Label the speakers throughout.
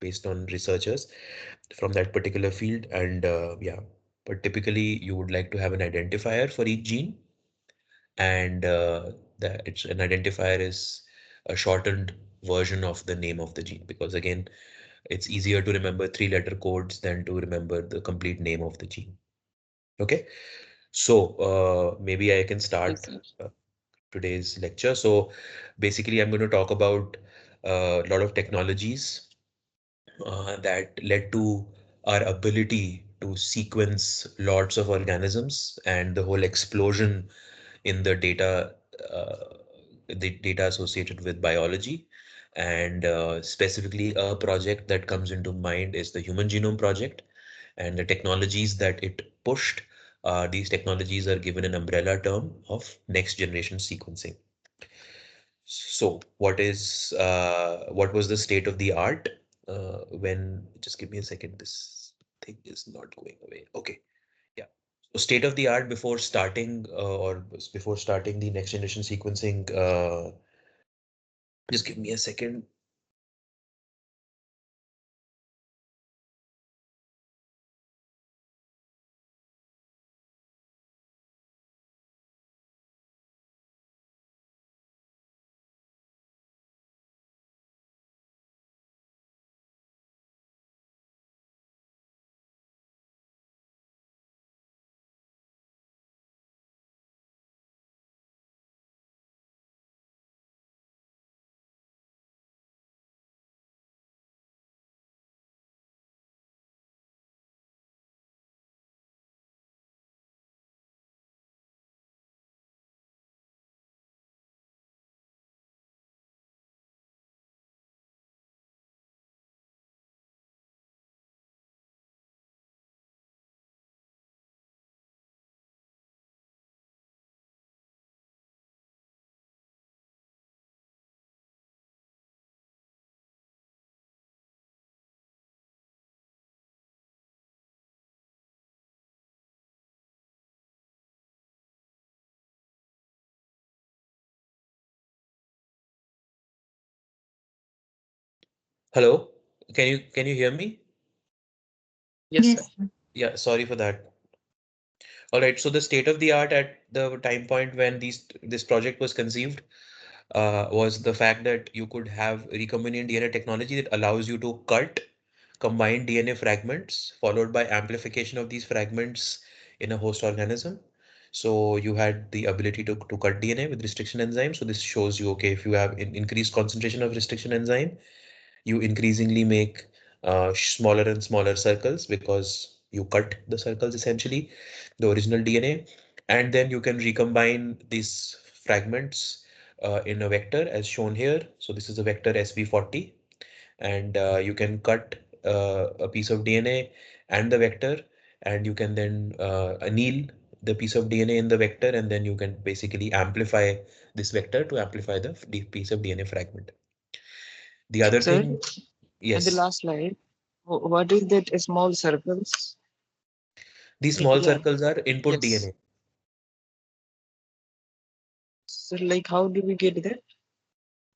Speaker 1: based on researchers from that particular field. And yeah, but typically you would like to have an identifier for each gene, and that it's an identifier is a shortened version of the name of the gene, because again, it's easier to remember three-letter codes than to remember the complete name of the gene. Okay, so maybe I can
Speaker 2: Yes,
Speaker 1: start
Speaker 2: sir.
Speaker 1: uh, today's lecture. So basically, I'm going to talk about a lot of technologies that led to our ability to sequence lots of organisms and the whole explosion in uh, the data associated with biology. And specifically, a project that comes into mind is the Human Genome Project, and the technologies that it pushed. These technologies are given an umbrella term of next generation sequencing. So, what was the state of the art when? Just give me a second. This thing is not going away. Okay, yeah. So, state of the art before starting before starting the next generation sequencing. Just give me a second. Hello, can you hear me?
Speaker 2: Yes, sir.
Speaker 1: Yeah, sorry for that. All right, so the state of the art at the time point when this project was conceived was the fact that you could have recombinant DNA technology that allows you to cut combined DNA fragments followed by amplification of these fragments in a host organism. So you had the ability to cut DNA with restriction enzyme. So this shows you, okay, if you have increased concentration of restriction enzyme, you increasingly make smaller and smaller circles because you cut the circles essentially, the original DNA, and then you can recombine these fragments in a vector as shown here. So this is a vector SV40, and you can cut a piece of DNA and the vector, and you can then anneal the piece of DNA in the vector, and then you can basically amplify this vector to amplify the piece of DNA fragment. The other
Speaker 2: Sir,
Speaker 1: thing,
Speaker 2: at the
Speaker 1: yes.
Speaker 2: last slide, what is that small circles?
Speaker 1: These small
Speaker 2: Yeah.
Speaker 1: circles are input
Speaker 2: Yes.
Speaker 1: DNA.
Speaker 2: So, like, how do we get that?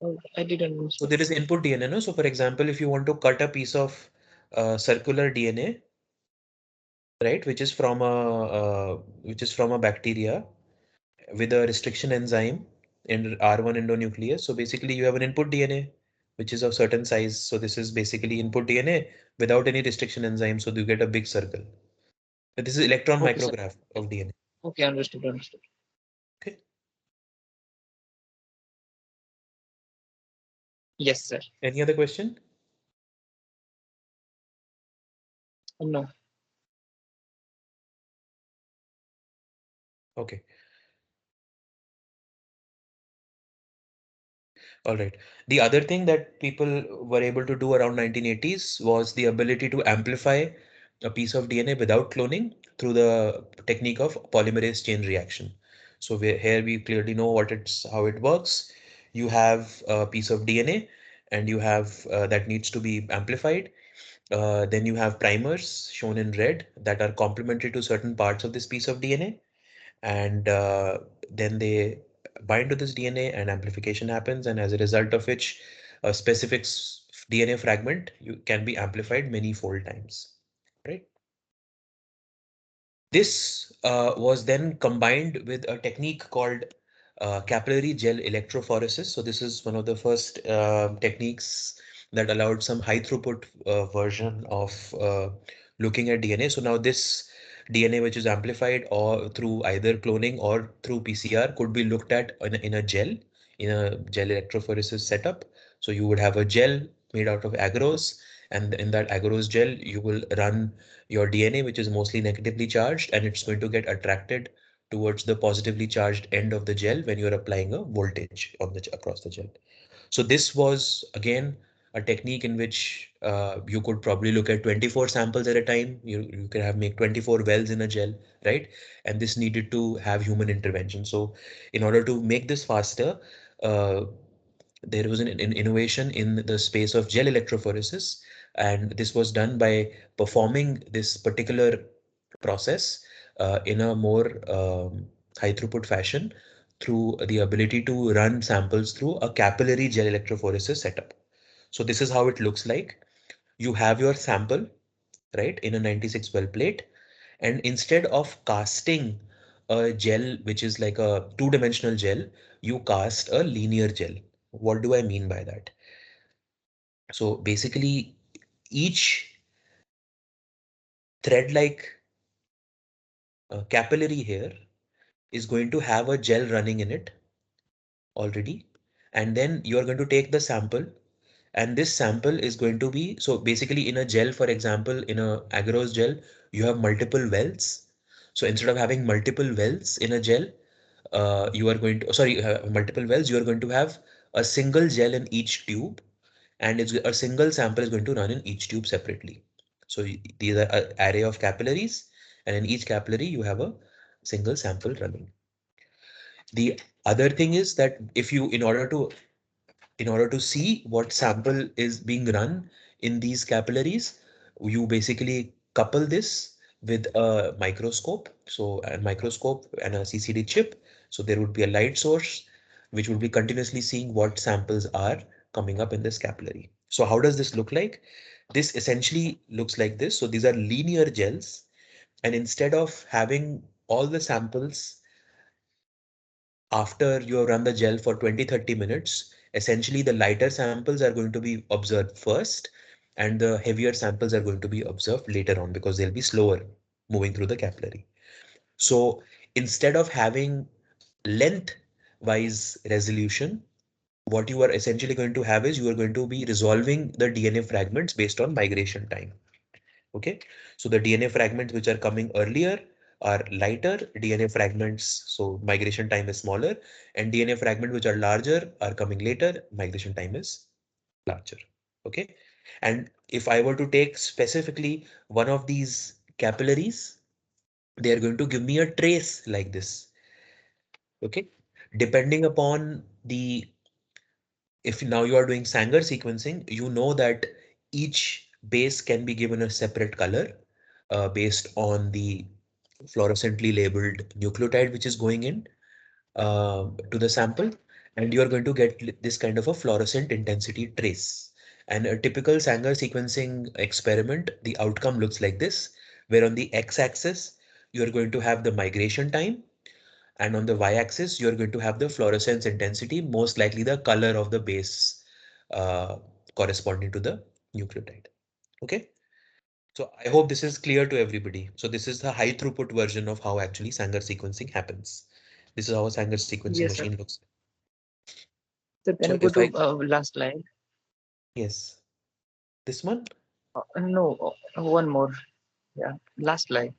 Speaker 2: Oh, I didn't
Speaker 1: So
Speaker 2: understand.
Speaker 1: there is input DNA, no? So for example, if you want to cut a piece of circular DNA, right, which is from a bacteria with a restriction enzyme in R1 endonuclease. So basically, you have an input DNA which is of certain size. So this is basically input DNA without any restriction enzyme. So you get a big circle. So this is electron
Speaker 2: Okay, sir.
Speaker 1: micrograph of DNA.
Speaker 2: Okay, understood, understood.
Speaker 1: Okay.
Speaker 2: Yes, sir.
Speaker 1: Any other question?
Speaker 2: No.
Speaker 1: Okay. All right. The other thing that people were able to do around 1980s was the ability to amplify a piece of DNA without cloning through the technique of polymerase chain reaction. So here we clearly know how it works. You have a piece of DNA and you have that needs to be amplified. Then you have primers shown in red that are complementary to certain parts of this piece of DNA, and then they bind to this DNA and amplification happens, and as a result of which a specific DNA fragment can be amplified many fold times, right? This was then combined with a technique called capillary gel electrophoresis. So this is one of the first techniques that allowed some high throughput version of looking at DNA. So now this DNA, which is amplified or through either cloning or through PCR, could be looked at in a gel electrophoresis setup. So you would have a gel made out of agarose, and in that agarose gel, you will run your DNA, which is mostly negatively charged, and it's going to get attracted towards the positively charged end of the gel when you're applying a voltage on the across the gel. So this was again a technique in which you could probably look at 24 samples at a time. You can have make 24 wells in a gel, right? And this needed to have human intervention. So in order to make this faster, uh, there was an innovation in the space of gel electrophoresis, and this was done by performing this particular process in a more high throughput fashion through the ability to run samples through a capillary gel electrophoresis setup. So this is how it looks like. You have your sample, right, in a 96 well plate, and instead of casting a gel which is like a two-dimensional gel, you cast a linear gel. What do I mean by that? So basically, each thread-like capillary here is going to have a gel running in it already, and then you are going to take the sample, and this sample is going to be, so basically in a gel, for example, in a agarose gel, you have multiple wells. So instead of having multiple wells in a gel, you are going to, sorry, multiple wells, you are going to have a single gel in each tube, and it's a single sample is going to run in each tube separately. So these are an array of capillaries, and in each capillary you have a single sample running. The other thing is that if you, in order to see what sample is being run in these capillaries, you basically couple this with a microscope. So a microscope and a CCD chip. So there would be a light source which would be continuously seeing what samples are coming up in this capillary. So how does this look like? This essentially looks like this. So these are linear gels. And instead of having all the samples after you have run the gel for 20-30 minutes, essentially the lighter samples are going to be observed first, and the heavier samples are going to be observed later on because they'll be slower moving through the capillary. So instead of having length-wise resolution, what you are essentially going to have is you are going to be resolving the DNA fragments based on migration time. Okay, so the DNA fragments which are coming earlier are lighter DNA fragments, so migration time is smaller, and DNA fragments which are larger are coming later, migration time is larger. Okay, and if I were to take specifically one of these capillaries, they are going to give me a trace like this. Okay, depending upon the, if now you are doing Sanger sequencing, you know that each base can be given a separate color based on the fluorescently labeled nucleotide which is going in to the sample, and you are going to get this kind of a fluorescent intensity trace. And a typical Sanger sequencing experiment, the outcome looks like this, where on the x-axis, you are going to have the migration time, and on the y-axis, you're going to have the fluorescence intensity, most likely the color of the base uh, corresponding to the nucleotide. Okay, so I hope this is clear to everybody. So this is the high throughput version of how actually Sanger sequencing happens. This is how a Sanger sequencing
Speaker 2: Yes, sir.
Speaker 1: machine looks.
Speaker 2: So can
Speaker 1: So
Speaker 2: you go
Speaker 1: if
Speaker 2: to
Speaker 1: I,
Speaker 2: last slide?
Speaker 1: yes, this one,
Speaker 2: No, one more. Yeah, last slide.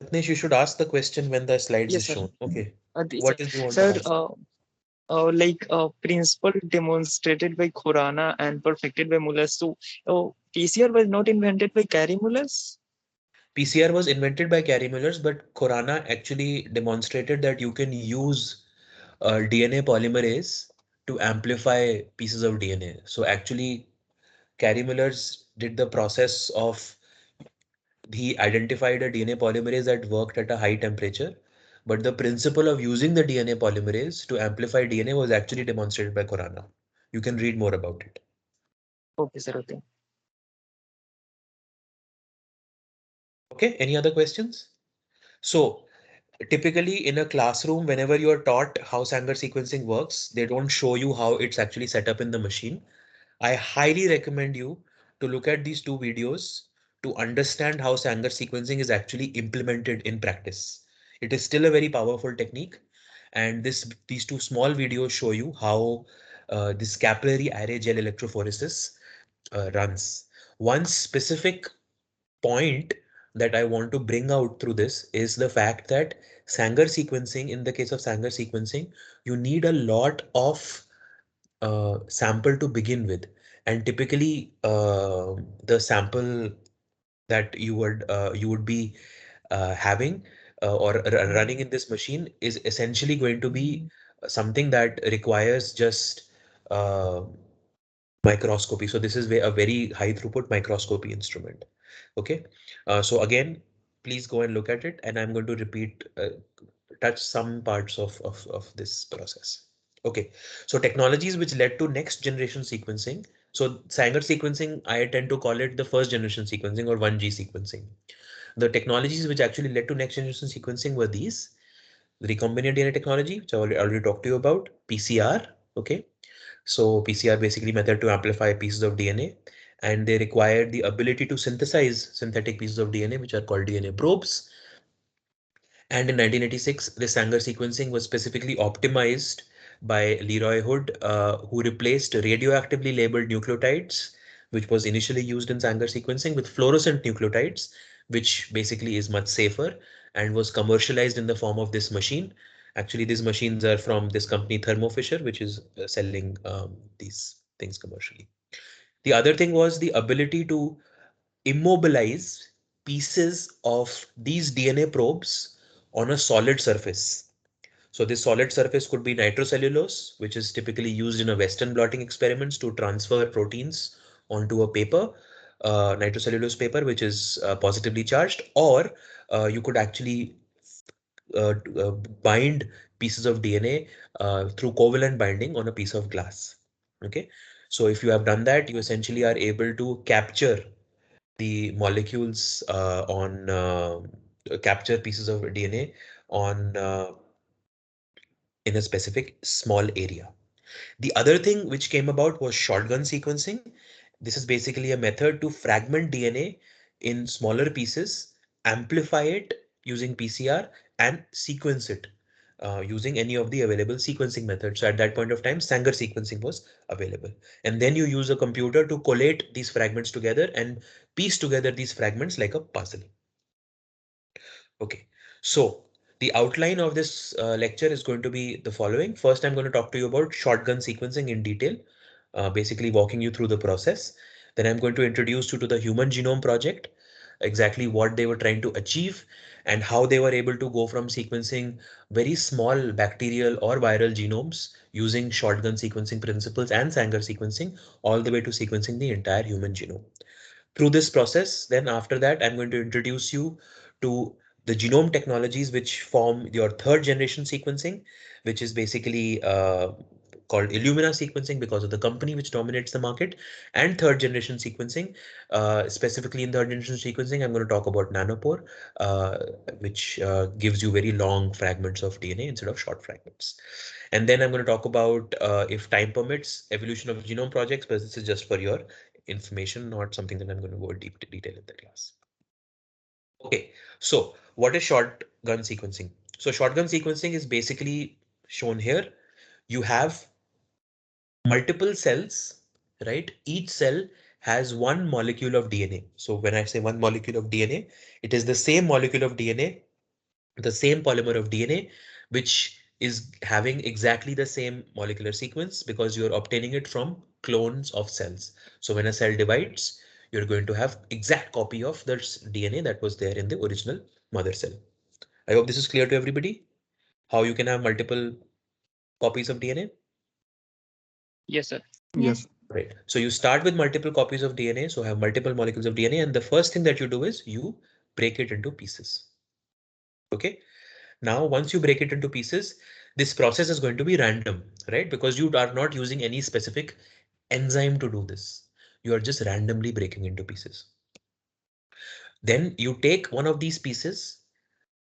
Speaker 1: Ratnesh, you should ask the question when the slides is
Speaker 2: Yes, sir.
Speaker 1: shown. Okay,
Speaker 2: This,
Speaker 1: what is you want to
Speaker 2: sir,
Speaker 1: ask?
Speaker 2: principle demonstrated by Khorana and perfected by Muller. So, PCR was not invented by Gary Muller's.
Speaker 1: PCR was invented by Gary Mullers, but Khorana actually demonstrated that you can use DNA polymerase to amplify pieces of DNA. So actually, Gary Mullers did the process of, he identified a DNA polymerase that worked at a high temperature, but the principle of using the DNA polymerase to amplify DNA was actually demonstrated by Khorana. You can read more about it.
Speaker 2: Okay, sir. Okay.
Speaker 1: Okay, any other questions? So typically in a classroom, whenever you're taught how Sanger sequencing works, they don't show you how it's actually set up in the machine. I highly recommend you to look at these two videos to understand how Sanger sequencing is actually implemented in practice. It is still a very powerful technique, and these two small videos show you how this capillary array gel electrophoresis runs. One specific point that I want to bring out through this is the fact that Sanger sequencing, in the case of Sanger sequencing, you need a lot of sample to begin with. And typically, the sample that you would be having or running in this machine is essentially going to be something that requires just uh, microscopy. So this is a very high throughput microscopy instrument. Okay. So again, please go and look at it, and I'm going to touch some parts of this process. Okay. So technologies which led to next generation sequencing. So Sanger sequencing, I tend to call it the first generation sequencing or 1G sequencing. The technologies which actually led to next generation sequencing were these: recombinant DNA technology, which I already talked to you about, PCR. Okay. So PCR basically method to amplify pieces of DNA, and they required the ability to synthesize synthetic pieces of DNA, which are called DNA probes. And in 1986, the Sanger sequencing was specifically optimized by Leroy Hood, who replaced radioactively labeled nucleotides, which was initially used in Sanger sequencing, with fluorescent nucleotides, which basically is much safer and was commercialized in the form of this machine. Actually, these machines are from this company Thermo Fisher, which is selling these things commercially. The other thing was the ability to immobilize pieces of these DNA probes on a solid surface. So this solid surface could be nitrocellulose, which is typically used in a Western blotting experiments to transfer proteins onto a paper, nitrocellulose paper, which is positively charged, or you could actually bind pieces of DNA through covalent binding on a piece of glass. Okay. So if you have done that, you essentially are able to the molecules on capture pieces of DNA on in a specific small area. The other thing which came about was shotgun sequencing. This is basically a method to fragment DNA in smaller pieces, amplify it using PCR, and sequence it using any of the available sequencing methods. So at that point of time, Sanger sequencing was available. And then you use a computer to collate these fragments together and piece together these fragments like a puzzle. Okay, so the outline of this lecture is going to be the following. First, I'm going to talk to you about shotgun sequencing in detail, basically walking you through the process. Then I'm going to introduce you to the Human Genome Project, exactly what they were trying to achieve and how they were able to go from sequencing very small bacterial or viral genomes using shotgun sequencing principles and Sanger sequencing all the way to sequencing the entire human genome. Through this process, then after that, I'm going to introduce you to the genome technologies which form your third generation sequencing, which is basically called Illumina sequencing because of the company which dominates the market, and third generation sequencing. Specifically in third generation sequencing, I'm going to talk about nanopore, uh, which gives you very long fragments of DNA instead of short fragments. And then I'm going to talk about, if time permits, evolution of genome projects, but this is just for your information, not something that I'm going to go deep detail in the class. Okay, so what is shotgun sequencing? So shotgun sequencing is basically shown here. You have multiple cells, right? Each cell has one molecule of DNA. So when I say one molecule of DNA, it is the same molecule of DNA, the same polymer of DNA, which is having exactly the same molecular sequence because you're obtaining it from clones of cells. So when a cell divides, you're going to have exact copy of the DNA that was there in the original mother cell. I hope this is clear to everybody, how you can have multiple copies of DNA.
Speaker 2: Yes, sir.
Speaker 3: Yes.
Speaker 1: Right. So you start with multiple copies of DNA, so have multiple molecules of DNA, and the first thing that you do is you break it into pieces. Okay. Now, once you break it into pieces, this process is going to be random, right? Because you are not using any specific enzyme to do this. You are just randomly breaking into pieces. Then you take one of these pieces,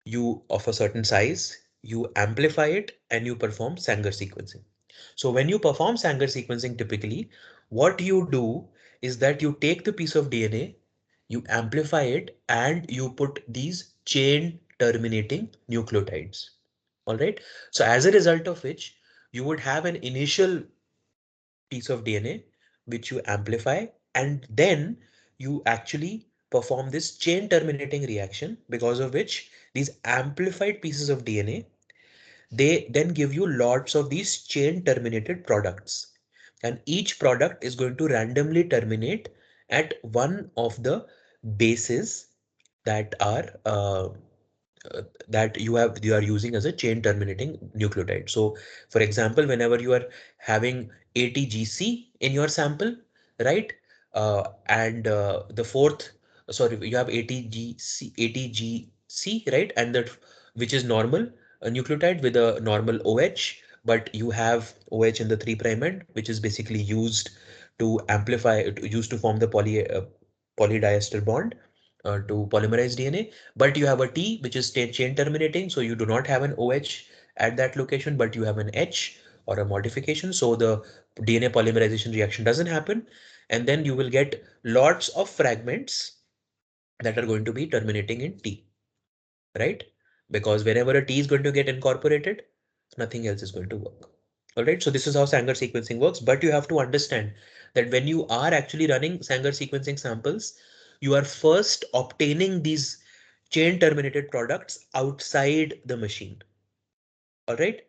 Speaker 1: you of a certain size, you amplify it and you perform Sanger sequencing. So when you perform Sanger sequencing, typically what you do is that you take the piece of DNA, you amplify it and you put these chain terminating nucleotides. All right. So as a result of which you would have an initial piece of DNA which you amplify, and then you actually perform this chain terminating reaction, because of which these amplified pieces of DNA, they then give you lots of these chain terminated products, and each product is going to randomly terminate at one of the bases that are that you are using as a chain terminating nucleotide. So for example, whenever you are having ATGC in your sample, right? And the fourth, sorry, you have ATGC, right? And that, which is normal, a nucleotide with a normal OH, but you have OH in the 3' end, which is basically used to amplify, used to form the polydiester bond to polymerize DNA. But you have a T, which is chain terminating, so you do not have an OH at that location, but you have an H or a modification, so the DNA polymerization reaction doesn't happen, and then you will get lots of fragments that are going to be terminating in T, right? Because whenever a T is going to get incorporated, nothing else is going to work. All right, so this is how Sanger sequencing works, but you have to understand that when you are actually running Sanger sequencing samples, you are first obtaining these chain terminated products outside the machine. All right,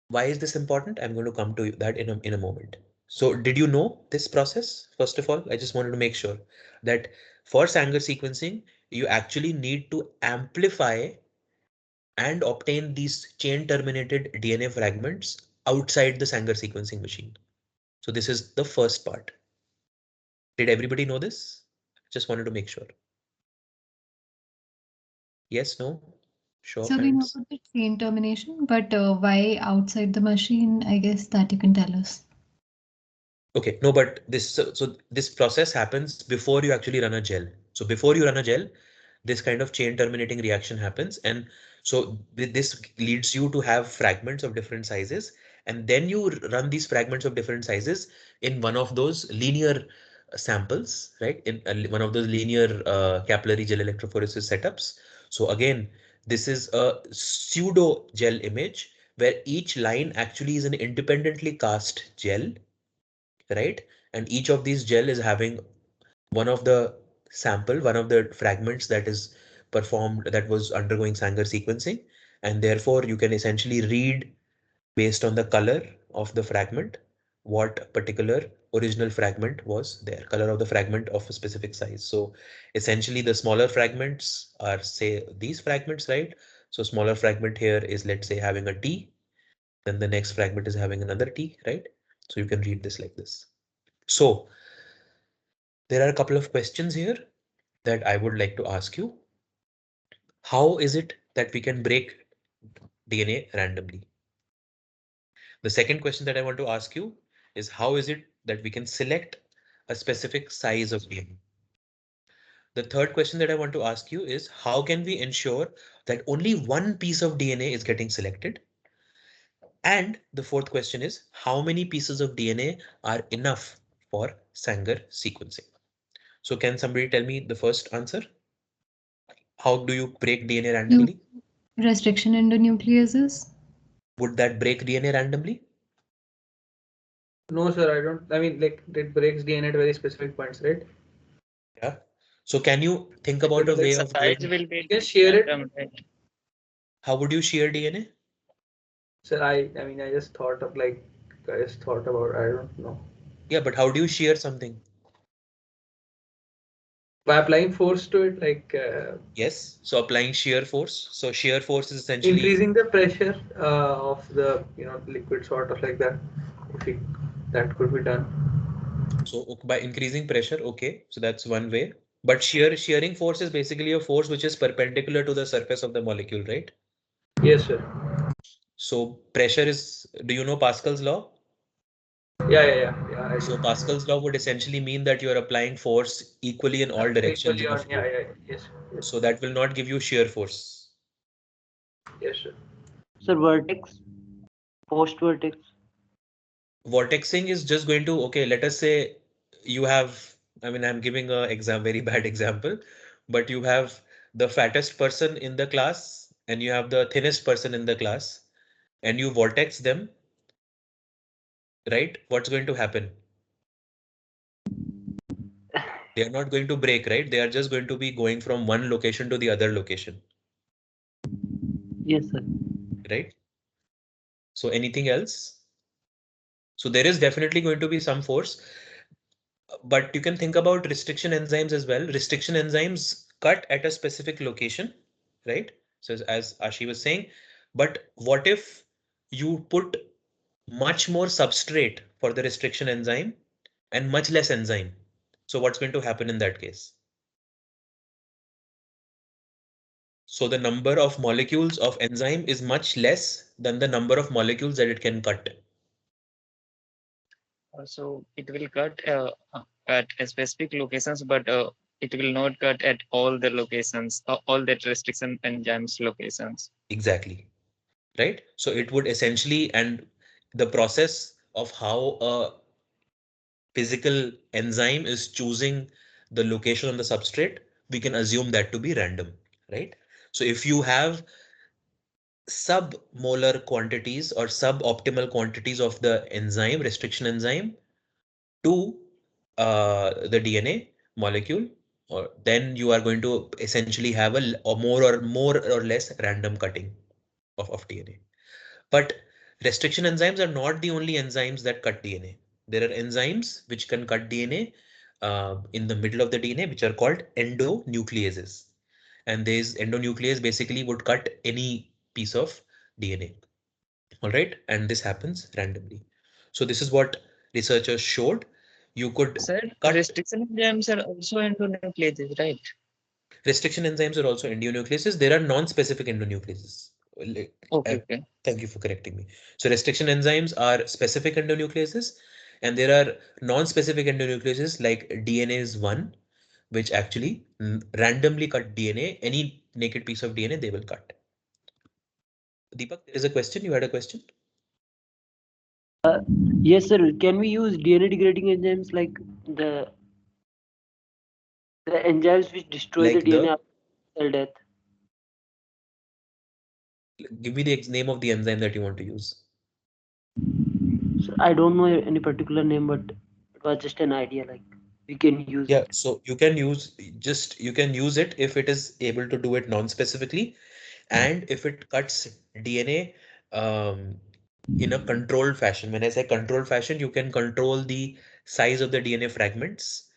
Speaker 1: why is this important? I'm going to come to that in a moment. So did you know this process? First of all, I just wanted to make sure that for Sanger sequencing, you actually need to amplify and obtain these chain terminated DNA fragments outside the Sanger sequencing machine. So this is the first part. Did everybody know this? Just wanted to make sure. Yes, no? Show of
Speaker 3: So we know
Speaker 1: hands.
Speaker 3: about the chain termination, but why outside the machine? I guess that you can tell us.
Speaker 1: Okay, no, but so this process happens before you actually run a gel. So before you run a gel, this kind of chain terminating reaction happens, and so this leads you to have fragments of different sizes, and then you run these fragments of different sizes in one of those linear samples, right? In one of those linear capillary gel electrophoresis setups. So again, this is a pseudo gel image where each line actually is an independently cast gel, right? And each of these gel is having one of the one of the fragments that is performed, that was undergoing Sanger sequencing. And therefore you can essentially read based on the color of the fragment, what particular original fragment was there, color of the fragment of a specific size. So essentially the smaller fragments are, say, these fragments, right? So smaller fragment here is, let's say, having a T, then the next fragment is having another T, right? So you can read this like this. So there are a couple of questions here that I would like to ask you. How is it that we can break DNA randomly? The second question that I want to ask you is, how is it that we can select a specific size of DNA? The third question that I want to ask you is, how can we ensure that only one piece of DNA is getting selected? And the fourth question is, how many pieces of DNA are enough for Sanger sequencing? So can somebody tell me the first answer? How do you break DNA
Speaker 3: No
Speaker 1: randomly?
Speaker 3: restriction endonucleases.
Speaker 1: Would that break DNA randomly?
Speaker 4: No, sir, I don't. I mean, like, it breaks DNA at very specific points, right?
Speaker 1: Yeah. So can you think
Speaker 2: Like
Speaker 1: about a
Speaker 2: the
Speaker 1: way of
Speaker 2: size
Speaker 1: doing,
Speaker 2: will be
Speaker 4: You can share it.
Speaker 2: random, right?
Speaker 1: how would you shear DNA?
Speaker 4: Sir, I mean, I just thought about, I don't know.
Speaker 1: Yeah, but how do you shear something?
Speaker 4: By applying force to it,
Speaker 1: Yes. So applying shear force. So shear force is essentially,
Speaker 4: increasing the pressure of the, liquid, sort of like that. If we, that could be done.
Speaker 1: so by increasing pressure. Okay. So that's one way. But shearing force is basically a force which is perpendicular to the surface of the molecule, right?
Speaker 4: Yes, sir.
Speaker 1: So pressure is, do you know Pascal's law?
Speaker 4: I
Speaker 1: So
Speaker 4: do.
Speaker 1: Pascal's law would essentially mean that you are applying force equally in all directions
Speaker 4: Equally
Speaker 1: in a
Speaker 4: on,
Speaker 1: fluid.
Speaker 4: yes, yes,
Speaker 1: So that will not give you shear force.
Speaker 4: yes, sir.
Speaker 5: Sir, vertex, post vertex.
Speaker 1: Vortexing is just going to, okay, let us say you have, I mean, I'm giving a very bad example, but you have the fattest person in the class and you have the thinnest person in the class and you vortex them, right? What's going to happen? They are not going to break, right? They are just going to be going from one location to the other location,
Speaker 5: Yes, sir.
Speaker 1: right? So anything else? So there is definitely going to be some force, but you can think about restriction enzymes as well. Restriction enzymes cut at a specific location, right? So as Ashi was saying, but what if you put much more substrate for the restriction enzyme and much less enzyme? So what's going to happen in that case? So the number of molecules of enzyme is much less than the number of molecules that it can cut.
Speaker 2: So it will cut at specific locations, but it will not cut at all the locations, all that restriction enzymes locations.
Speaker 1: Exactly. Right? So it would essentially, and the process of how a physical enzyme is choosing the location on the substrate, we can assume that to be random, right? So if you have submolar quantities or suboptimal quantities of the enzyme, restriction enzyme, to the DNA molecule, or then you are going to essentially have a more or less random cutting of DNA. But restriction enzymes are not the only enzymes that cut DNA. There are enzymes which can cut DNA in the middle of the DNA, which are called endonucleases. And these endonuclease basically would cut any piece of DNA. All right. And this happens randomly. So this is what researchers showed. You could
Speaker 2: Said
Speaker 1: cut
Speaker 2: restriction enzymes are also endonucleases, right?
Speaker 1: restriction enzymes are also endonucleases. There are non-specific endonucleases. Like,
Speaker 2: Okay,
Speaker 1: uh,
Speaker 2: okay.
Speaker 1: Thank you for correcting me. So restriction enzymes are specific endonucleases, and there are non-specific endonucleases like DNA is one, which actually randomly cut DNA. Any naked piece of DNA they will cut. Deepak, there is a question. You had a question?
Speaker 5: Uh, yes, sir. Can we use DNA degrading enzymes like the the enzymes which destroy the
Speaker 1: Like
Speaker 5: DNA
Speaker 1: the,
Speaker 5: after cell death?
Speaker 1: give me the name of the enzyme that you want to use.
Speaker 5: So I don't know any particular name, but it was just an idea. Like we can use
Speaker 1: Yeah,
Speaker 5: it.
Speaker 1: so you can use you can use it if it is able to do it non-specifically, and if it cuts DNA in a controlled fashion. When I say controlled fashion, you can control the size of the DNA fragments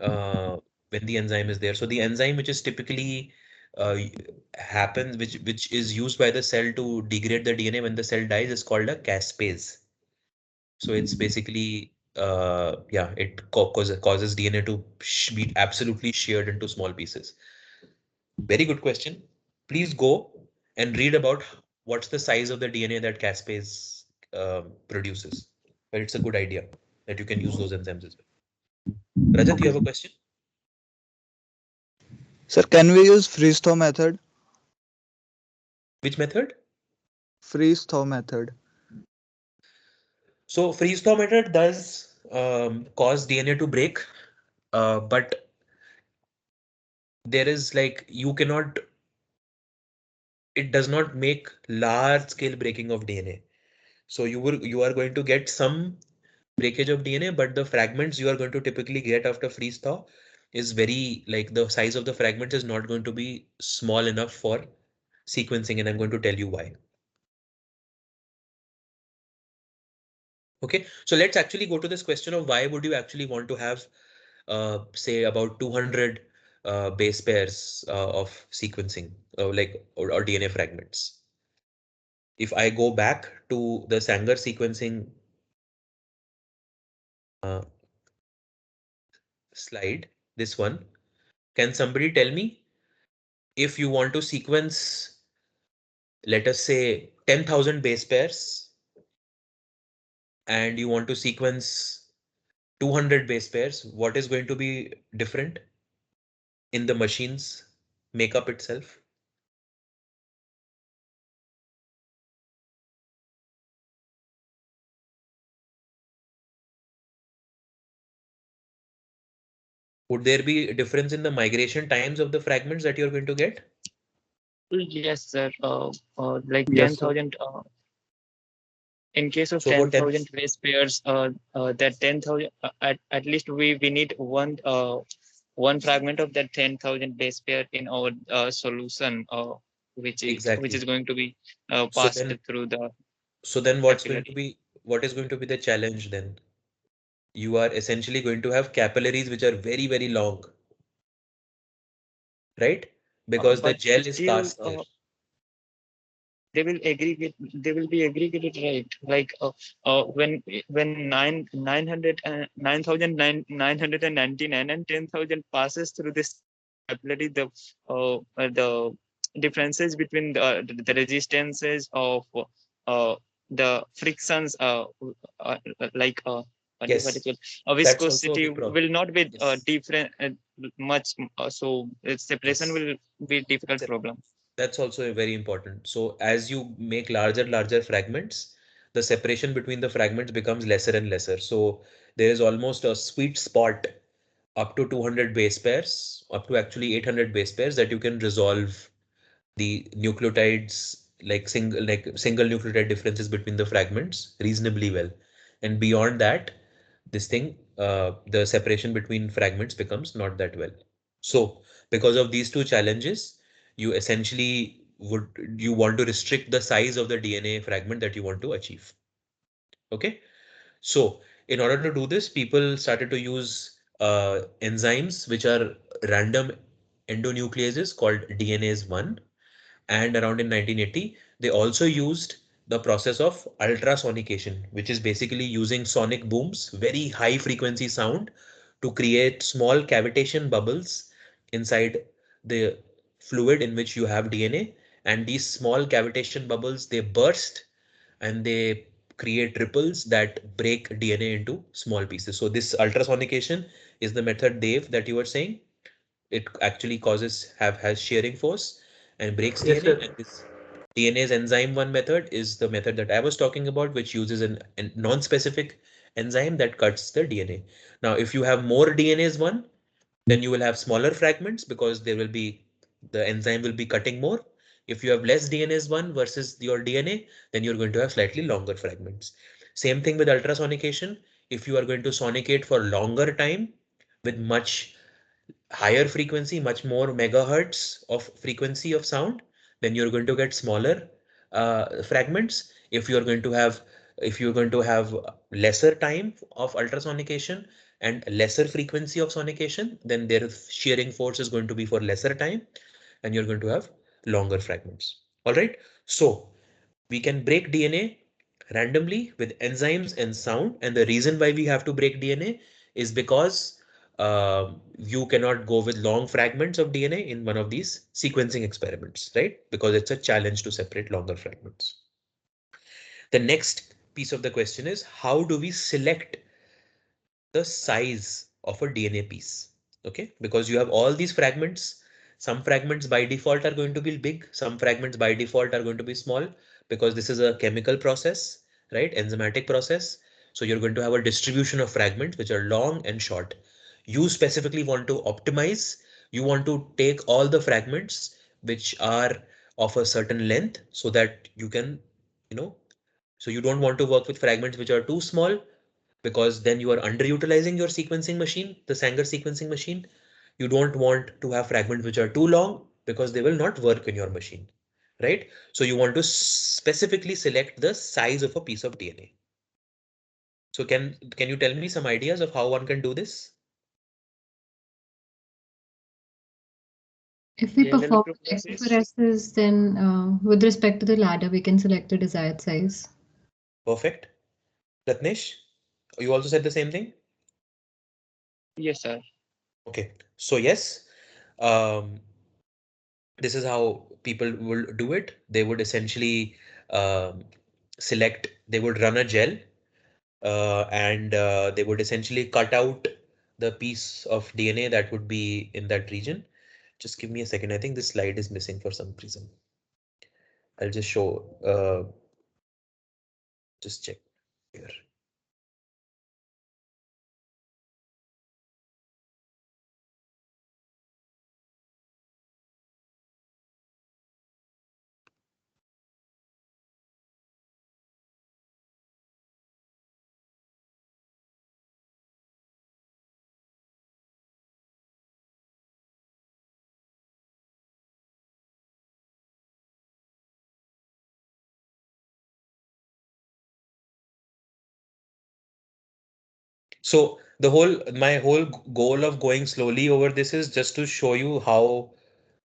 Speaker 1: uh, when the enzyme is there. So the enzyme which is typically happens, which is used by the cell to degrade the DNA when the cell dies, is called a caspase. So it's basically yeah, it causes DNA to be absolutely sheared into small pieces. Very good question. Please go and read about what's the size of the DNA that caspase produces. But it's a good idea that you can use those enzymes as well. Rajat, you
Speaker 5: Okay,
Speaker 1: have a
Speaker 5: sir.
Speaker 1: question?
Speaker 6: Sir, can we use freeze thaw method?
Speaker 1: Which method?
Speaker 6: Freeze thaw method.
Speaker 1: So freeze thaw method does cause DNA to break, but there is like you cannot, it does not make large scale breaking of DNA. So you are going to get some breakage of DNA, but the fragments you are going to typically get after freeze thaw is very, like, the size of the fragments is not going to be small enough for sequencing, and I'm going to tell you why. Okay, so let's actually go to this question of why would you actually want to have say about 200 base pairs of sequencing, or DNA fragments. If I go back to the Sanger sequencing uh, slide, this one, can somebody tell me, if you want to sequence, let us say 10,000 base pairs, and you want to sequence 200 base pairs, what is going to be different in the machine's makeup itself? Would there be a difference in the migration times of the fragments that you're going to get?
Speaker 2: Yes, sir. Like
Speaker 5: Yes, sir.
Speaker 2: 10,000. In case of
Speaker 1: So for
Speaker 2: 10,000 base pairs, that 10,000 at least we need one fragment of that 10,000 base pair in our solution, which
Speaker 1: exactly.
Speaker 2: is going to be
Speaker 1: So
Speaker 2: passed
Speaker 1: then,
Speaker 2: through the capillary.
Speaker 1: what is going to be the challenge then? You are essentially going to have capillaries which are very, very long, right? Because the
Speaker 2: But
Speaker 1: gel is
Speaker 2: still,
Speaker 1: cast there.
Speaker 2: they will be aggregated, right? Like when 9,999 and 10,000 passes through this capillary, the differences between the resistances of uh, the frictions, uh, like what is
Speaker 1: Yes,
Speaker 2: it,
Speaker 1: that's also a
Speaker 2: viscosity
Speaker 1: big problem.
Speaker 2: will not be
Speaker 1: Yes.
Speaker 2: different much, so separation
Speaker 1: Yes.
Speaker 2: will be difficult problem.
Speaker 1: That's also very important. So as you make larger fragments, the separation between the fragments becomes lesser and lesser. So there is almost a sweet spot up to 200 base pairs, up to actually 800 base pairs that you can resolve the nucleotides like single nucleotide differences between the fragments reasonably well. And beyond that, this thing, the separation between fragments becomes not that well. So because of these two challenges, you essentially you want to restrict the size of the DNA fragment that you want to achieve. Okay. So in order to do this, people started to use enzymes which are random endonucleases called DNase 1. And around in 1980, they also used the process of ultrasonication, which is basically using sonic booms, very high frequency sound, to create small cavitation bubbles inside the fluid in which you have DNA. And these small cavitation bubbles, they burst and they create ripples that break DNA into small pieces. So this ultrasonication is the method, Dave, that you were saying. It actually causes have has shearing force and breaks
Speaker 4: Yes,
Speaker 1: DNA.
Speaker 4: sir.
Speaker 1: And this DNase enzyme 1 method is the method that I was talking about, which uses an non-specific enzyme that cuts the DNA. Now, if you have more DNase 1, then you will have smaller fragments because there will be the enzyme will be cutting more. If you have less DNase 1 versus your DNA, then you're going to have slightly longer fragments. Same thing with ultrasonication. If you are going to sonicate for longer time with much higher frequency, much more megahertz of frequency of sound, then you're going to get smaller fragments. If you're going to have lesser time of ultrasonication and lesser frequency of sonication, then their shearing force is going to be for lesser time, and you're going to have longer fragments. All right. So we can break DNA randomly with enzymes and sound. And the reason why we have to break DNA is because you cannot go with long fragments of DNA in one of these sequencing experiments, right? Because it's a challenge to separate longer fragments. The next piece of the question is, how do we select the size of a DNA piece? Okay, because you have all these fragments. Some fragments by default are going to be big, some fragments by default are going to be small, because this is a chemical process, right? Enzymatic process. So you're going to have a distribution of fragments which are long and short. You specifically want to optimize. You want to take all the fragments which are of a certain length so that you can, you know, so you don't want to work with fragments which are too small, because then you are underutilizing your sequencing machine, the Sanger sequencing machine. You don't want to have fragments which are too long because they will not work in your machine, right? So you want to specifically select the size of a piece of DNA. So can you tell me some ideas of how one can do this?
Speaker 3: If we
Speaker 2: General
Speaker 3: perform
Speaker 2: process.
Speaker 3: electrophoresis, then with respect to the ladder, we can select the desired size.
Speaker 1: Perfect. Ratnesh, you also said the same thing?
Speaker 2: Yes, sir.
Speaker 1: Okay. So yes, um, this is how people will do it. They would essentially um, they would run a gel and they would essentially cut out the piece of DNA that would be in that region. Just give me a second. I think this slide is missing for some reason. I'll just show, just check here. So my whole goal of going slowly over this is just to show you how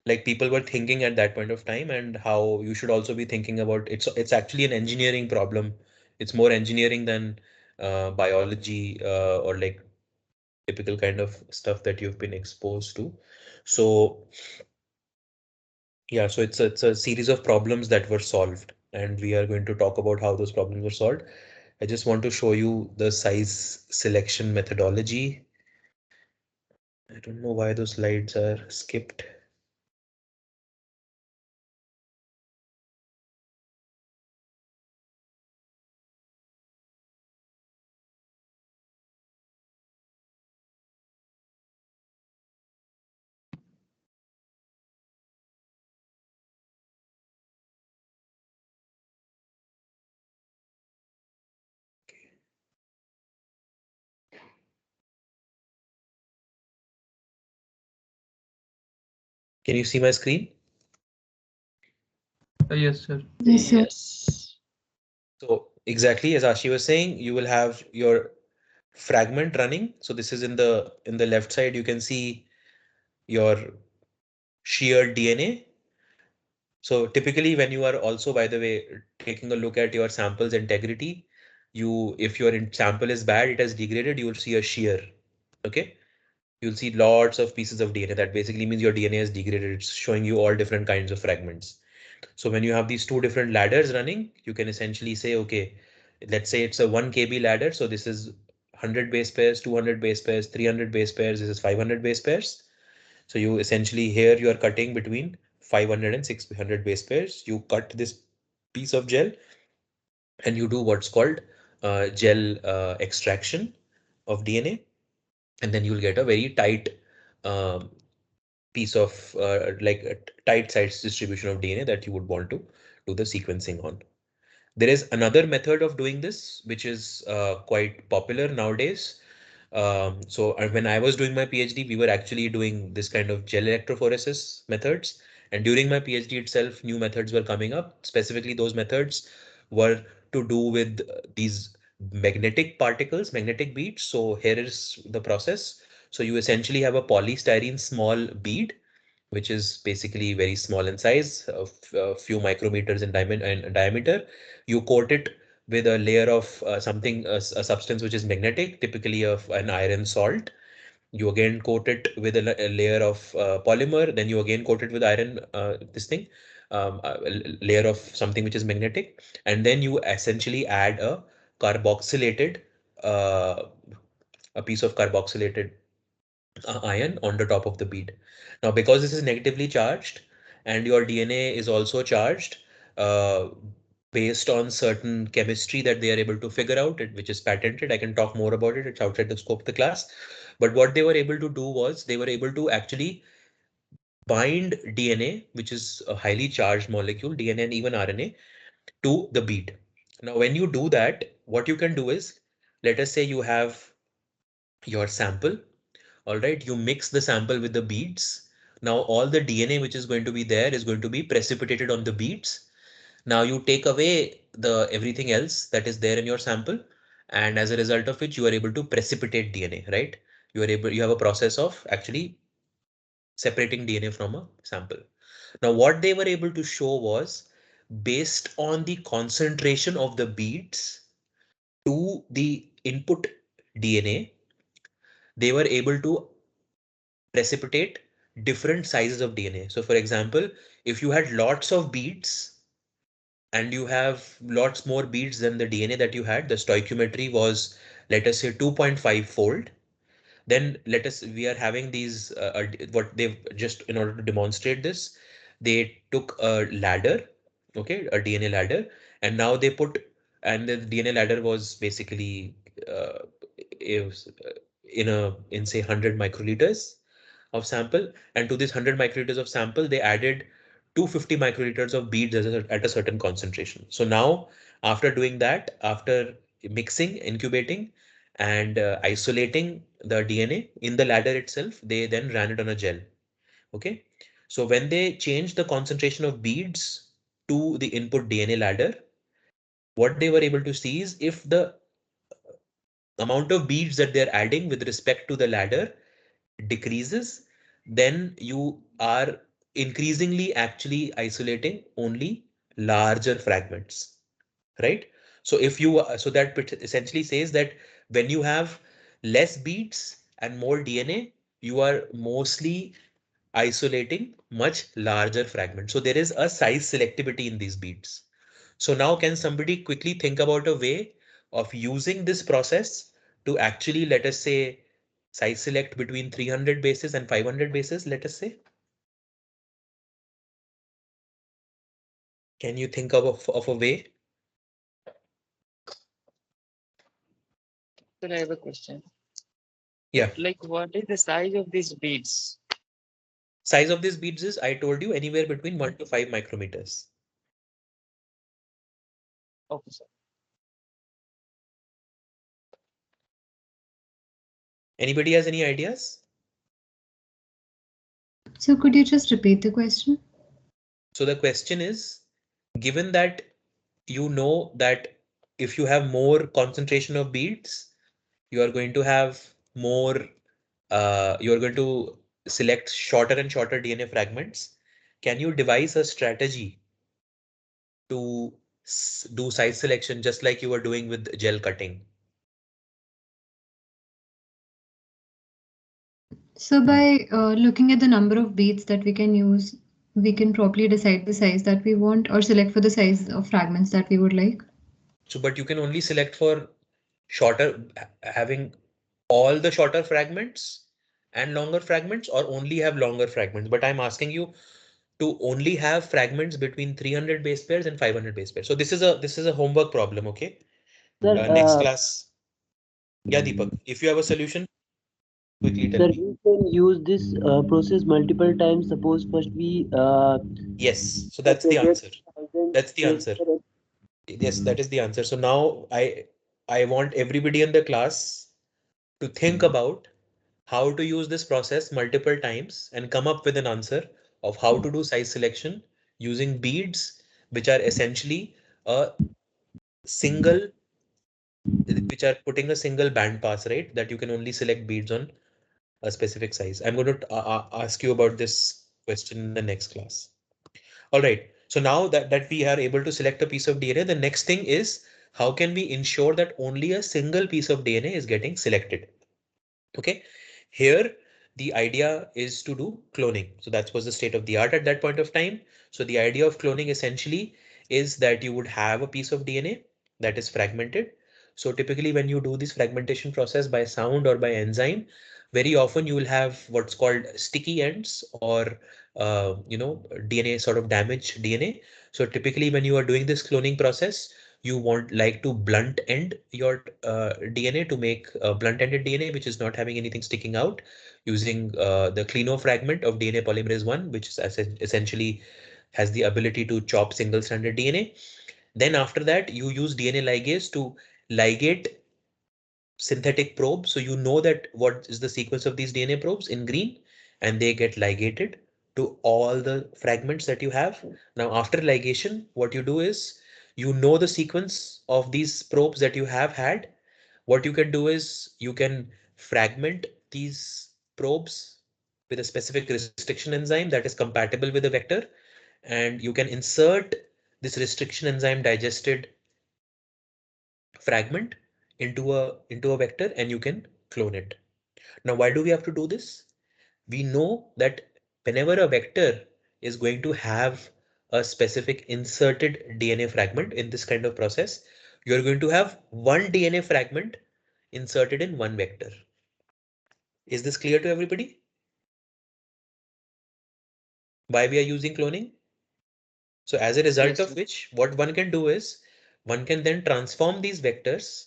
Speaker 1: like people were thinking at that point of time and how you should also be thinking about it's actually an engineering problem. It's more engineering than biology or like typical kind of stuff that you've been exposed to. So yeah, so it's a series of problems that were solved, and we are going to talk about how those problems were solved. I just want to show you the size selection methodology. I don't know why those slides are skipped. Can you see my screen?
Speaker 4: Yes, sir.
Speaker 3: Yes, sir.
Speaker 2: Yes.
Speaker 1: So exactly as Ashi was saying, you will have your fragment running. So this is in the left side, you can see your sheared DNA. So typically when you are also, by the way, taking a look at your sample's integrity, if your sample is bad, it has degraded, you will see a shear. Okay. You'll see lots of pieces of DNA. That basically means your DNA is degraded. It's showing you all different kinds of fragments. So when you have these two different ladders running, you can essentially say, okay, let's say it's a 1 kb ladder. So this is 100 base pairs, 200 base pairs, 300 base pairs. This is 500 base pairs. So you essentially here you are cutting between 500 and 600 base pairs. You cut this piece of gel and you do what's called gel extraction of DNA. And then you'll get a very tight um, piece of like a tight size distribution of DNA that you would want to do the sequencing on. There is another method of doing this, which is quite popular nowadays. So when I was doing my PhD, we were actually doing this kind of gel electrophoresis methods. And during my PhD itself, new methods were coming up. Specifically, those methods were to do with these magnetic particles, magnetic beads. So here is the process. So you essentially have a polystyrene small bead which is basically very small in size, a few micrometers in diameter. You coat it with a layer of a substance which is magnetic, typically of an iron salt. You again coat it with a layer of polymer, then you again coat it with iron, layer of something which is magnetic, and then you essentially add carboxylated, uh, a piece of carboxylated ion on the top of the bead. Now, because this is negatively charged and your DNA is also charged, uh, based on certain chemistry that they are able to figure out, which is patented. I can talk more about it. It's outside the scope of the class. But what they were able to do was they were able to actually bind DNA, which is a highly charged molecule, DNA and even RNA, to the bead. Now, when you do that, what you can do is, let us say you have your sample. All right, you mix the sample with the beads. Now all the DNA which is going to be there is going to be precipitated on the beads. Now you take away the everything else that is there in your sample, and as a result of which you are able to precipitate DNA, right? You have a process of actually separating DNA from a sample. Now what they were able to show was based on the concentration of the beads to the input DNA, they were able to precipitate different sizes of DNA. So for example, if you had lots of beads and you have lots more beads than the DNA that you had. The stoichiometry was, let us say, 2.5 fold. Then let us, we are having these, what they've just, in order to demonstrate this, they took a ladder, okay, a DNA ladder, and now they put, and the DNA ladder was basically, it was, in say 100 microliters of sample, and to this 100 microliters of sample, they added 250 microliters of beads at a certain concentration. So now, after doing that, after mixing, incubating, and isolating the DNA in the ladder itself, they then ran it on a gel. Okay. So when they changed the concentration of beads to the input DNA ladder, what they were able to see is if the amount of beads that they're adding with respect to the ladder decreases, then you are increasingly actually isolating only larger fragments, right? So if you, so that essentially says that when you have less beads and more DNA, you are mostly isolating much larger fragments. So there is a size selectivity in these beads. So now can somebody quickly think about a way of using this process to actually, let us say, size select between 300 bases and 500 bases, let us say? Can you think of a way?
Speaker 2: So I have a question.
Speaker 1: Yeah.
Speaker 2: Like, what is the size of these beads?
Speaker 1: Size of these beads is, I told you, anywhere between 1 to 5 micrometers.
Speaker 2: Okay, sir.
Speaker 1: Anybody has any ideas?
Speaker 3: So could you just repeat the question?
Speaker 1: So the question is, given that you know that if you have more concentration of beads, you are going to have more, you are going to select shorter and shorter DNA fragments. Can you devise a strategy to do size selection just like you were doing with gel cutting?
Speaker 3: So by looking at the number of beads that we can use, we can properly decide the size that we want or select for the size of fragments that we would like.
Speaker 1: So, but you can only select for shorter, having all the shorter fragments and longer fragments, or only have longer fragments. But I'm asking you to only have fragments between 300 base pairs and 500 base pairs. So this is a homework problem, okay?
Speaker 5: Sir,
Speaker 1: Next class. Yeah, Deepak, if you have a solution, quickly tell
Speaker 5: sir,
Speaker 1: me.
Speaker 5: we can use this process multiple times. Suppose first we
Speaker 1: Yes, so that's the
Speaker 5: separate
Speaker 1: answer.
Speaker 5: 1,000
Speaker 1: That's the
Speaker 5: base
Speaker 1: answer.
Speaker 5: pair.
Speaker 1: Yes, that is the answer. So now I want everybody in the class to think about how to use this process multiple times and come up with an answer of how to do size selection using beads, which are essentially a single, which are putting a single band pass, right? That you can only select beads on a specific size. I'm going to ask you about this question in the next class. All right. So now that we are able to select a piece of DNA, the next thing is how can we ensure that only a single piece of DNA is getting selected? Okay. Here, the idea is to do cloning. So that was the state of the art at that point of time. So the idea of cloning essentially is that you would have a piece of DNA that is fragmented. So typically when you do this fragmentation process by sound or by enzyme, very often you will have what's called sticky ends or DNA sort of damaged DNA. So typically when you are doing this cloning process, you want like to blunt end your DNA to make a blunt ended DNA, which is not having anything sticking out, using the Clino fragment of DNA polymerase 1, which is essentially has the ability to chop single stranded DNA. Then after that, you use DNA ligase to ligate synthetic probes. So you know that what is the sequence of these DNA probes in green, and they get ligated to all the fragments that you have. Now, after ligation, what you do is you know the sequence of these probes that you have had. What you can do is you can fragment these probes with a specific restriction enzyme that is compatible with the vector, and you can insert this restriction enzyme digested fragment into a vector, and you can clone it. Now, why do we have to do this? We know that whenever a vector is going to have a specific inserted DNA fragment in this kind of process, you're going to have one DNA fragment inserted in one vector. Is this clear to everybody? Why we are using cloning? So as a result of which, what one can do is one can then transform these vectors.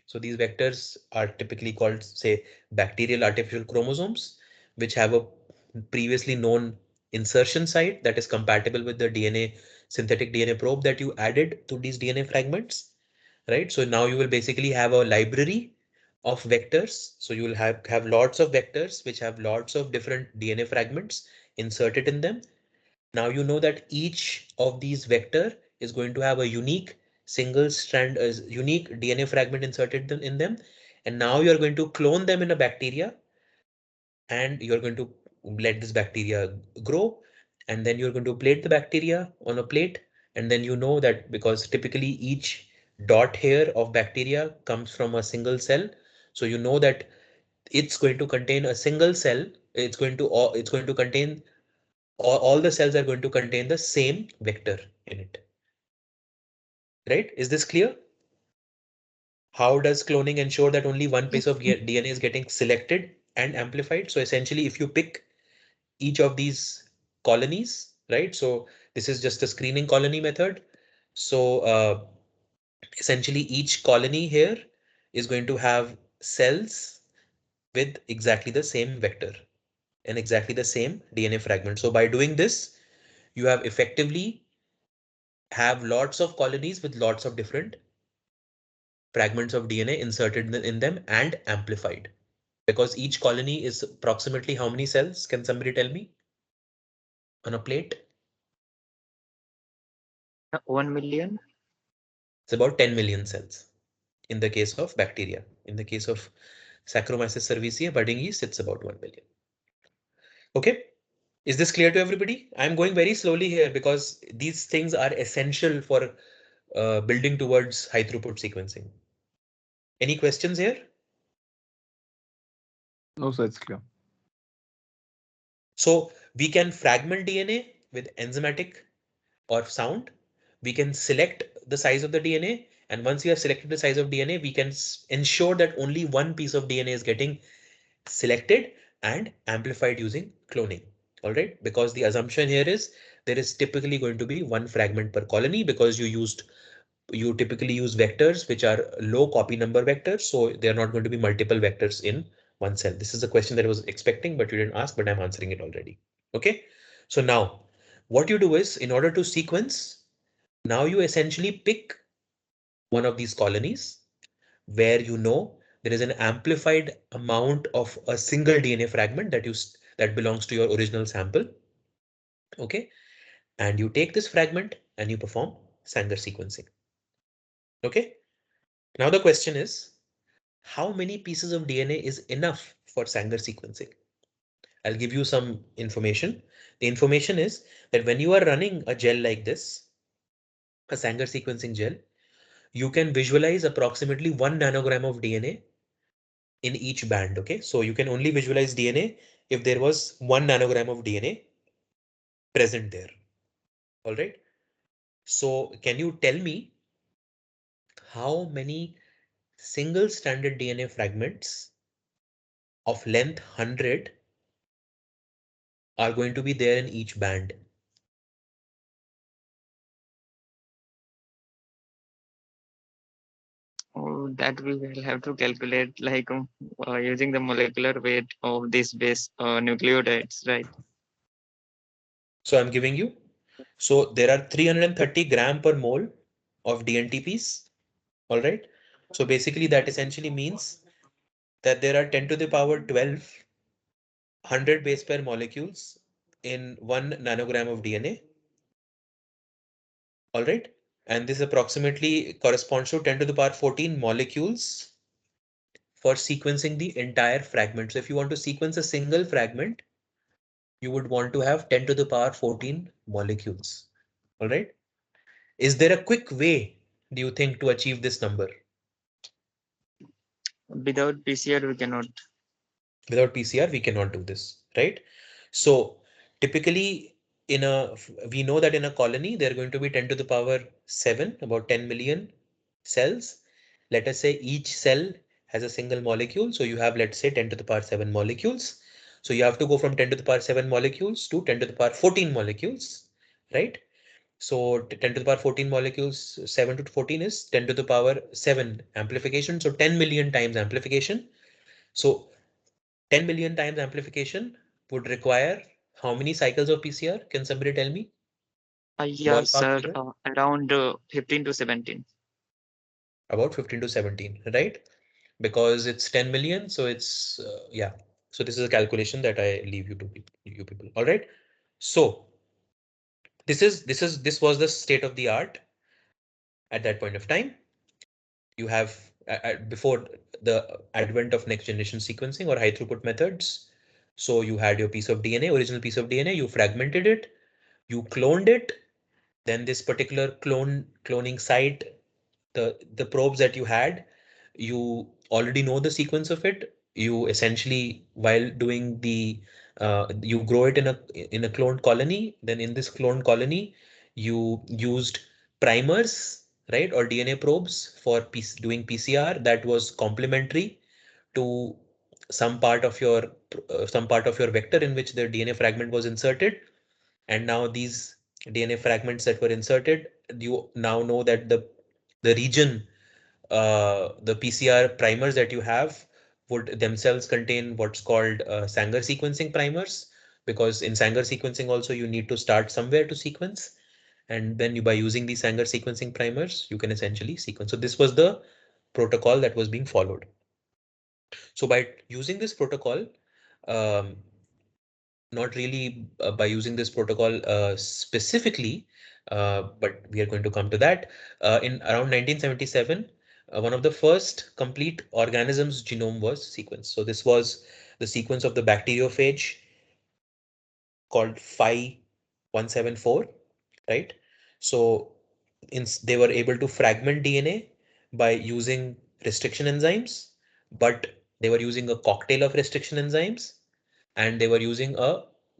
Speaker 1: So these vectors are typically called, say, bacterial artificial chromosomes, which have a previously known insertion site that is compatible with the DNA, synthetic DNA probe that you added to these DNA fragments, right? So now you will basically have a library of vectors. So you will have lots of vectors which have lots of different DNA fragments inserted in them. Now you know that each of these vector is going to have a unique single strand, unique DNA fragment inserted in them. And now you're going to clone them in a bacteria and you're going to let this bacteria grow. And then you're going to plate the bacteria on a plate. And then you know that because typically each dot here of bacteria comes from a single cell. So you know that it's going to contain a single cell. It's going to contain all the cells are going to contain the same vector in it. Right? Is this clear? How does cloning ensure that only one piece
Speaker 3: Yes.
Speaker 1: of DNA is getting selected and amplified? So essentially, if you pick each of these colonies, right? So this is just a screening colony method. So essentially, each colony here is going to have cells with exactly the same vector and exactly the same DNA fragment. So by doing this, you have effectively have lots of colonies with lots of different fragments of DNA inserted in them and amplified. Because each colony is approximately how many cells? Can somebody tell me on a plate?
Speaker 2: 1 million.
Speaker 1: It's about 10 million cells in the case of bacteria. In the case of Saccharomyces cerevisiae, budding yeast, it's about 1 million. Okay. Is this clear to everybody? I'm going very slowly here because these things are essential for building towards high throughput sequencing. Any questions here?
Speaker 6: No, sir, it's clear.
Speaker 1: So we can fragment DNA with enzymatic or sound. We can select the size of the DNA. And once we have selected the size of DNA, we can ensure that only one piece of DNA is getting selected and amplified using cloning. All right, because the assumption here is there is typically going to be one fragment per colony because you typically use vectors which are low copy number vectors. So there are not going to be multiple vectors in one cell. This is a question that I was expecting, but you didn't ask, but I'm answering it already. Okay. So now what you do is in order to sequence, now you essentially pick one of these colonies where you know there is an amplified amount of a single DNA fragment that belongs to your original sample. Okay. And you take this fragment and you perform Sanger sequencing. Okay. Now the question is, how many pieces of DNA is enough for Sanger sequencing? I'll give you some information. The information is that when you are running a gel like this, a Sanger sequencing gel, you can visualize approximately 1 nanogram of DNA in each band. Okay, so you can only visualize DNA if there was 1 nanogram of DNA present there. All right. So can you tell me how many single stranded DNA fragments of length 100 are going to be there in each band?
Speaker 2: Oh, that we will have to calculate like using the molecular weight of this base nucleotides, right?
Speaker 1: So I'm giving you. So there are 330 gram per mole of DNTPs. All right. So basically that essentially means that there are 10 to the power 12 100 base pair molecules in 1 nanogram of DNA. All right. And this approximately corresponds to 10 to the power 14 molecules for sequencing the entire fragment. So if you want to sequence a single fragment, you would want to have 10 to the power 14 molecules. All right. Is there a quick way, do you think, to achieve this number?
Speaker 2: Without PCR, we cannot.
Speaker 1: Without PCR, we cannot do this, right? So typically, we know that in a colony, there are going to be 10 to the power 7, about 10 million cells. Let us say each cell has a single molecule. So you have, let's say, 10 to the power 7 molecules. So you have to go from 10 to the power 7 molecules to 10 to the power 14 molecules, right? So 10 to the power 14 molecules, 7 to 14 is 10 to the power 7 amplification. So 10 million times amplification. So 10 million times amplification would require how many cycles of PCR? Can somebody tell me?
Speaker 2: Yeah,
Speaker 1: Ballpark
Speaker 2: sir.
Speaker 1: figure?
Speaker 2: Around 15 to 17.
Speaker 1: About 15 to 17, right? Because it's 10 million. So it's, yeah. So this is a calculation that I leave you to you people. All right. So this was the state of the art at that point of time. You have before the advent of next generation sequencing or high throughput methods. So you had your piece of DNA, original piece of DNA, you fragmented it, you cloned it, then this particular cloning site, the probes that you had, you already know the sequence of it. You essentially, while doing the you grow it in a cloned colony. Then in this cloned colony, you used primers, right, or DNA probes for doing PCR that was complementary to some part of your vector in which the DNA fragment was inserted. And now these DNA fragments that were inserted, you now know that the region, the PCR primers that you have would themselves contain what's called Sanger sequencing primers, because in Sanger sequencing also you need to start somewhere to sequence. And then by using these Sanger sequencing primers, you can essentially sequence. So this was the protocol that was being followed. So by using this protocol, um, not really by using this protocol specifically, but we are going to come to that. In around 1977, one of the first complete organisms genome was sequenced. So this was the sequence of the bacteriophage called Phi 174, right? So they were able to fragment DNA by using restriction enzymes, but they were using a cocktail of restriction enzymes, and they were using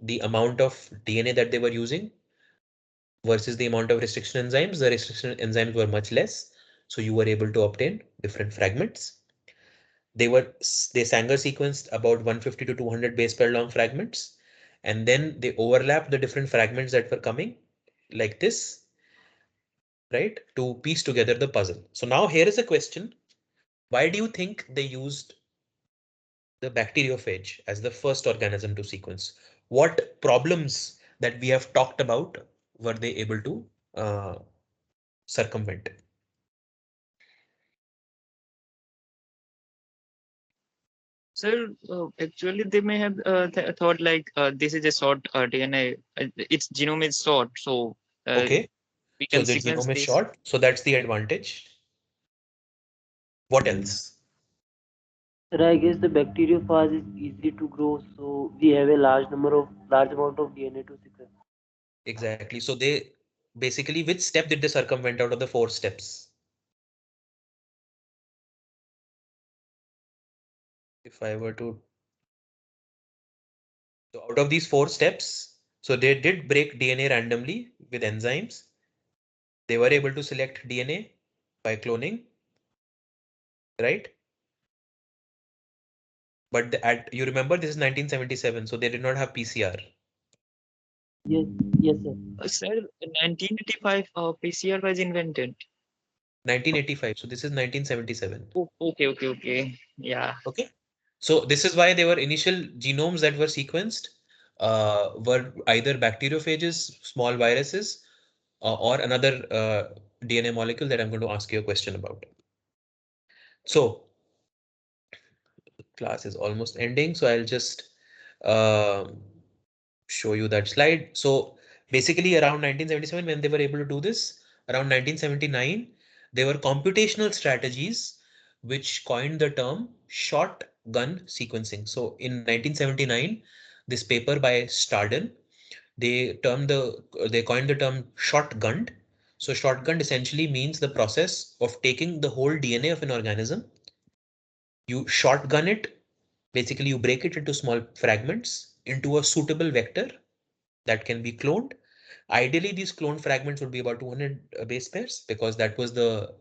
Speaker 1: the amount of DNA that they were using versus the amount of restriction enzymes. The restriction enzymes were much less, so you were able to obtain different fragments. They Sanger sequenced about 150 to 200 base pair long fragments, and then they overlapped the different fragments that were coming like this, right, to piece together the puzzle. So now here is a question: why do you think they used the bacteriophage as the first organism to sequence? What problems that we have talked about were they able to circumvent?
Speaker 2: Sir, actually, they may have thought like this is a short DNA. Its genome is short, so
Speaker 1: Okay,
Speaker 2: we
Speaker 1: so
Speaker 2: can
Speaker 1: the
Speaker 2: sequence
Speaker 1: genome is
Speaker 2: this.
Speaker 1: short, so that's the advantage. What else?
Speaker 5: Sir, I guess the bacteriophage is easy to grow, so we have a large amount of DNA to sequence.
Speaker 1: Exactly. So they basically, which step did they circumvent out of the 4 steps? If I were to, so out of these 4 steps, so they did break DNA randomly with enzymes. They were able to select DNA by cloning, right? But you remember this is 1977, so they did not have PCR.
Speaker 5: Yes, yes, sir.
Speaker 2: Sir, 1985, PCR was invented.
Speaker 1: 1985, so this is 1977.
Speaker 2: Oh, okay. Yeah.
Speaker 1: Okay, so this is why there were initial genomes that were sequenced were either bacteriophages, small viruses, or another DNA molecule that I'm going to ask you a question about. So class is almost ending, so I'll just um show you that slide. So basically around 1977, when they were able to do this, around 1979, there were computational strategies which coined the term shotgun sequencing. So in 1979, this paper by Starden, they coined the term shotgun. So shotgun essentially means the process of taking the whole DNA of an organism. You shotgun it, basically you break it into small fragments into a suitable vector, that can be cloned. Ideally, these cloned fragments would be about 200 base pairs because that was the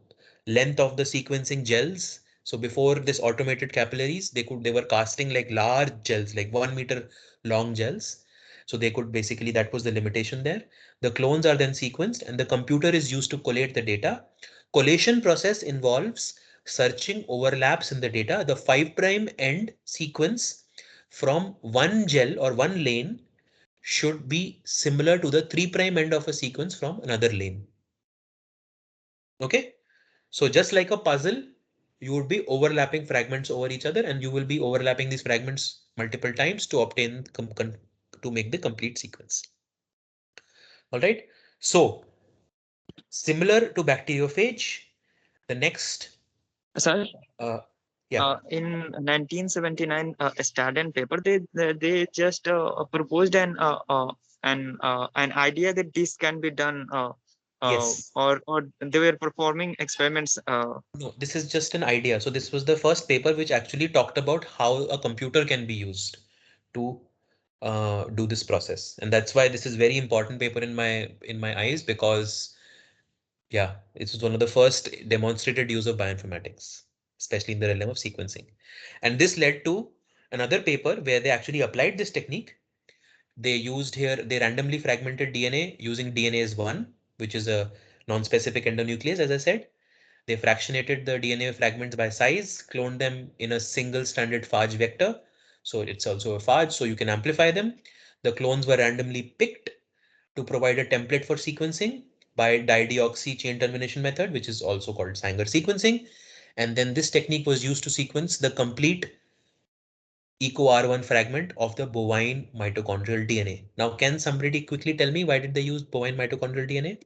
Speaker 1: length of the sequencing gels. So before this automated capillaries, they were casting like large gels, like 1 meter long gels. So they could basically, that was the limitation there. The clones are then sequenced and the computer is used to collate the data. Collation process involves searching overlaps in the data. The 5' end sequence from one gel or one lane should be similar to the 3' end of a sequence from another lane. Okay, so just like a puzzle, you would be overlapping fragments over each other, and you will be overlapping these fragments multiple times to obtain to make the complete sequence. All right, so similar to bacteriophage, the next
Speaker 2: Sir,
Speaker 1: uh, yeah,
Speaker 2: in 1979 Stardon paper, they just proposed an idea that this can be done,
Speaker 1: yes,
Speaker 2: or they were performing experiments.
Speaker 1: no, this is just an idea. So this was the first paper which actually talked about how a computer can be used to do this process, and that's why this is very important paper in my eyes, because yeah, it was one of the first demonstrated use of bioinformatics, especially in the realm of sequencing. And this led to another paper where they actually applied this technique. They used here, they randomly fragmented DNA using DNase 1, which is a non-specific endonuclease, as I said. They fractionated the DNA fragments by size, cloned them in a single stranded phage vector. So it's also a phage, so you can amplify them. The clones were randomly picked to provide a template for sequencing by dideoxy chain termination method, which is also called Sanger sequencing. And then this technique was used to sequence the complete EcoR1 fragment of the bovine mitochondrial DNA. Now, can somebody quickly tell me why did they use bovine mitochondrial DNA?